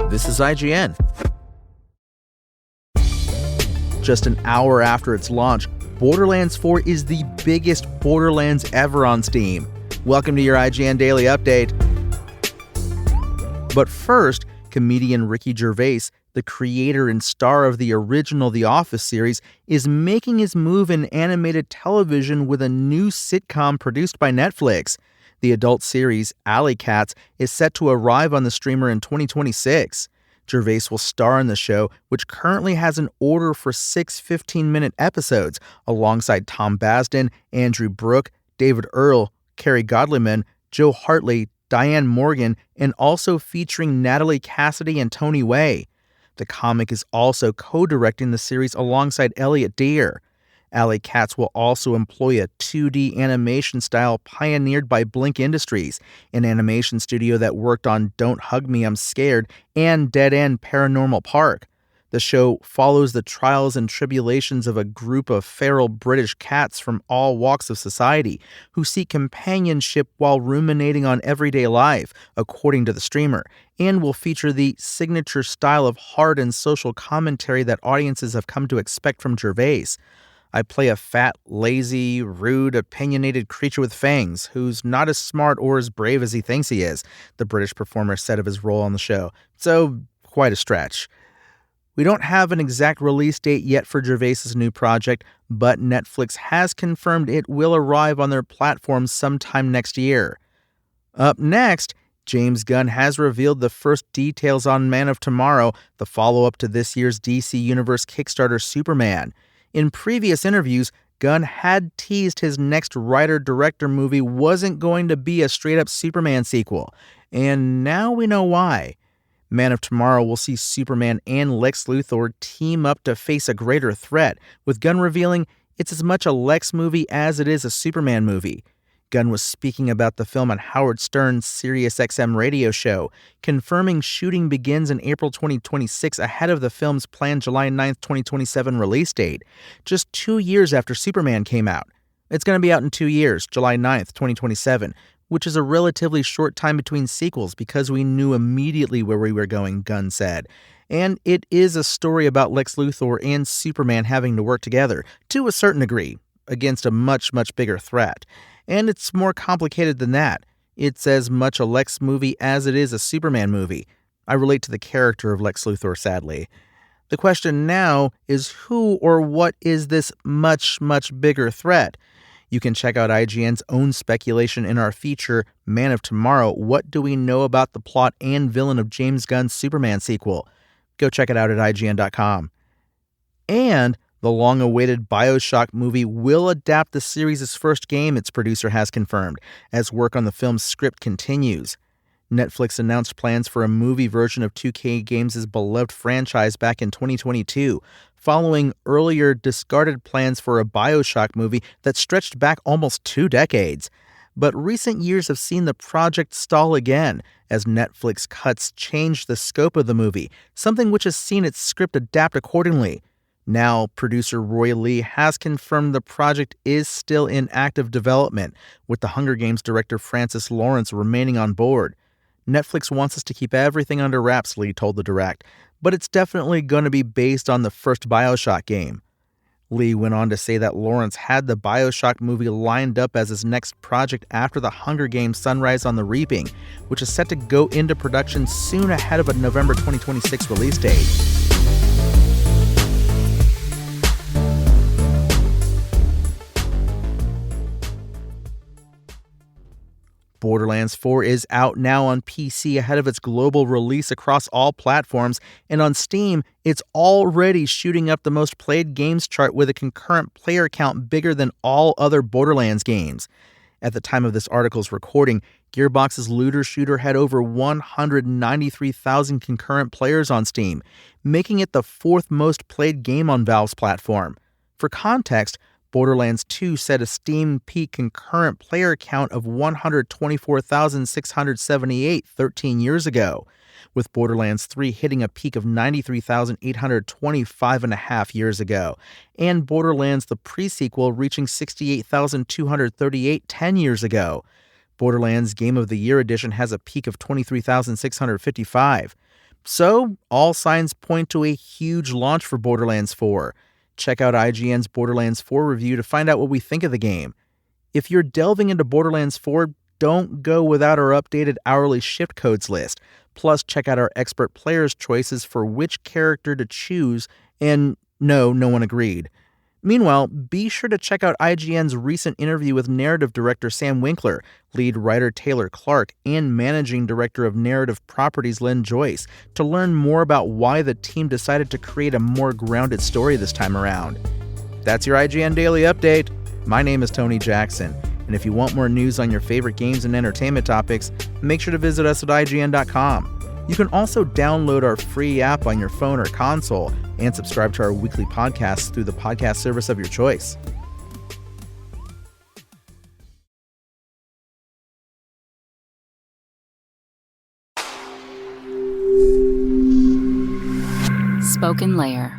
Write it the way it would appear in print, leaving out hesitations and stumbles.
This is IGN. Just an hour after its launch, Borderlands 4 is the biggest Borderlands ever on Steam. Welcome to your IGN Daily Update. But first, comedian Ricky Gervais, the creator and star of the original The Office series, is making his move in animated television with a new sitcom produced by Netflix. The adult series, Alley Cats, is set to arrive on the streamer in 2026. Gervais will star in the show, which currently has an order for 6 15-minute episodes, alongside Tom Basden, Andrew Brooke, David Earl, Carrie Godliman, Joe Hartley, Diane Morgan, and also featuring Natalie Cassidy and Tony Way. The comic is also co-directing the series alongside Elliot Deer. Alley Cats will also employ a 2D animation style pioneered by Blink Industries, an animation studio that worked on Don't Hug Me, I'm Scared and Dead End Paranormal Park. The show follows the trials and tribulations of a group of feral British cats from all walks of society who seek companionship while ruminating on everyday life, according to the streamer, and will feature the signature style of hard and social commentary that audiences have come to expect from Gervais. I play a fat, lazy, rude, opinionated creature with fangs who's not as smart or as brave as he thinks he is, the British performer said of his role on the show. So, quite a stretch. We don't have an exact release date yet for Gervais' new project, but Netflix has confirmed it will arrive on their platform sometime next year. Up next, James Gunn has revealed the first details on Man of Tomorrow, the follow-up to this year's DC Universe Kickstarter Superman. In previous interviews, Gunn had teased his next writer-director movie wasn't going to be a straight-up Superman sequel, and now we know why. Man of Tomorrow will see Superman and Lex Luthor team up to face a greater threat, with Gunn revealing it's as much a Lex movie as it is a Superman movie. Gunn was speaking about the film on Howard Stern's SiriusXM radio show, confirming shooting begins in April 2026 ahead of the film's planned July 9, 2027 release date, just 2 years after Superman came out. It's going to be out in 2 years, July 9, 2027, which is a relatively short time between sequels because we knew immediately where we were going, Gunn said. And it is a story about Lex Luthor and Superman having to work together, to a certain degree, against a much, much bigger threat. And it's more complicated than that. It's as much a Lex movie as it is a Superman movie. I relate to the character of Lex Luthor, sadly. The question now is who or what is this much, much bigger threat? You can check out IGN's own speculation in our feature, Man of Tomorrow, What Do We Know About the Plot and Villain of James Gunn's Superman sequel? Go check it out at IGN.com. And the long-awaited BioShock movie will adapt the series' first game, its producer has confirmed, as work on the film's script continues. Netflix announced plans for a movie version of 2K Games' beloved franchise back in 2022, following earlier discarded plans for a BioShock movie that stretched back almost 2 decades. But recent years have seen the project stall again, as Netflix cuts changed the scope of the movie, something which has seen its script adapt accordingly. Now, producer Roy Lee has confirmed the project is still in active development, with the Hunger Games director Francis Lawrence remaining on board. Netflix wants us to keep everything under wraps, Lee told The Direct, but it's definitely going to be based on the first BioShock game. Lee went on to say that Lawrence had the BioShock movie lined up as his next project after the Hunger Games Sunrise on the Reaping, which is set to go into production soon ahead of a November 2026 release date. Borderlands 4 is out now on PC ahead of its global release across all platforms, and on Steam, it's already shooting up the most played games chart with a concurrent player count bigger than all other Borderlands games. At the time of this article's recording, Gearbox's looter shooter had over 193,000 concurrent players on Steam, making it the 4th most played game on Valve's platform. For context, Borderlands 2 set a Steam peak concurrent player count of 124,678 13 years ago, with Borderlands 3 hitting a peak of 93,825.5 years ago, and Borderlands the pre-sequel reaching 68,238 10 years ago. Borderlands Game of the Year Edition has a peak of 23,655. So, all signs point to a huge launch for Borderlands 4. Check out IGN's Borderlands 4 review to find out what we think of the game. If you're delving into Borderlands 4, don't go without our updated hourly shift codes list. Plus, check out our expert players' choices for which character to choose, and no one agreed. Meanwhile, be sure to check out IGN's recent interview with narrative director Sam Winkler, lead writer Taylor Clark, and managing director of narrative properties Len Joyce to learn more about why the team decided to create a more grounded story this time around. That's your IGN Daily Update. My name is Tony Jackson, and if you want more news on your favorite games and entertainment topics, make sure to visit us at IGN.com. You can also download our free app on your phone or console and subscribe to our weekly podcasts through the podcast service of your choice. Spoken Layer.